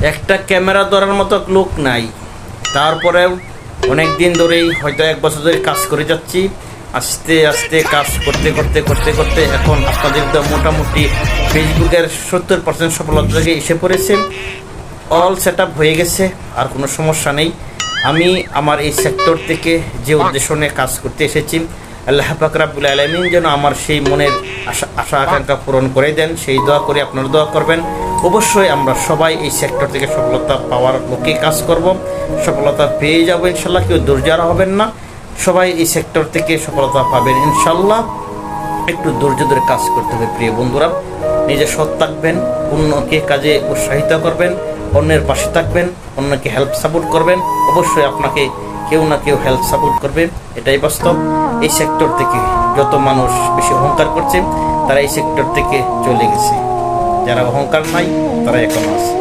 একটা ক্যামেরা ধরার মতো লোক নাই। তারপরেও অনেক দিন ধরেই, হয়তো 1 বছর ধরে কাজ করে যাচ্ছি। আস্তে আস্তে কাজ করতে করতে করতে করতে এখন আপনাদের তো মোটামুটি ফেসবুকের 70% সফলতা থেকে এসে পড়েছে। অল সেট আপ হয়ে গেছে, আর কোনো সমস্যা নেই। আমি আমার এই সেক্টর থেকে যে উদ্দেশ্য নিয়ে কাজ করতে এসেছি, আল্লাহ পাক রব্বুল আলামিন যেন আমার সেই মনের আশা আকাঙ্ক্ষা পূরণ করে দেন, সেই দোয়া করে আপনারা দোয়া করবেন। অবশ্যই আমরা সবাই এই সেক্টর থেকে সফলতা পাওয়ার লক্ষ্যে কাজ করব, সফলতা পেয়ে যাবো ইনশাল্লাহ। কেউ ধৈর্য হবেন না, সবাই এই সেক্টর থেকে সফলতা পাবেন ইনশাল্লাহ। একটু ধৈর্য ধরে কাজ করতে হবে প্রিয় বন্ধুরা। নিজে সৎ থাকবেন, অন্যকে কাজে উৎসাহিত করবেন, অন্যের পাশে থাকবেন, অন্যকে হেল্প সাপোর্ট করবেন। অবশ্যই আপনাকে কেউ না কেউ হেল্প সাপোর্ট করবে, এটাই বাস্তব। এই সেক্টর থেকে যত মানুষ বেশি অহংকার করছে, তারা এই সেক্টর থেকে চলে গেছে। যারা অহংকার নাই, তারা এখন আছে।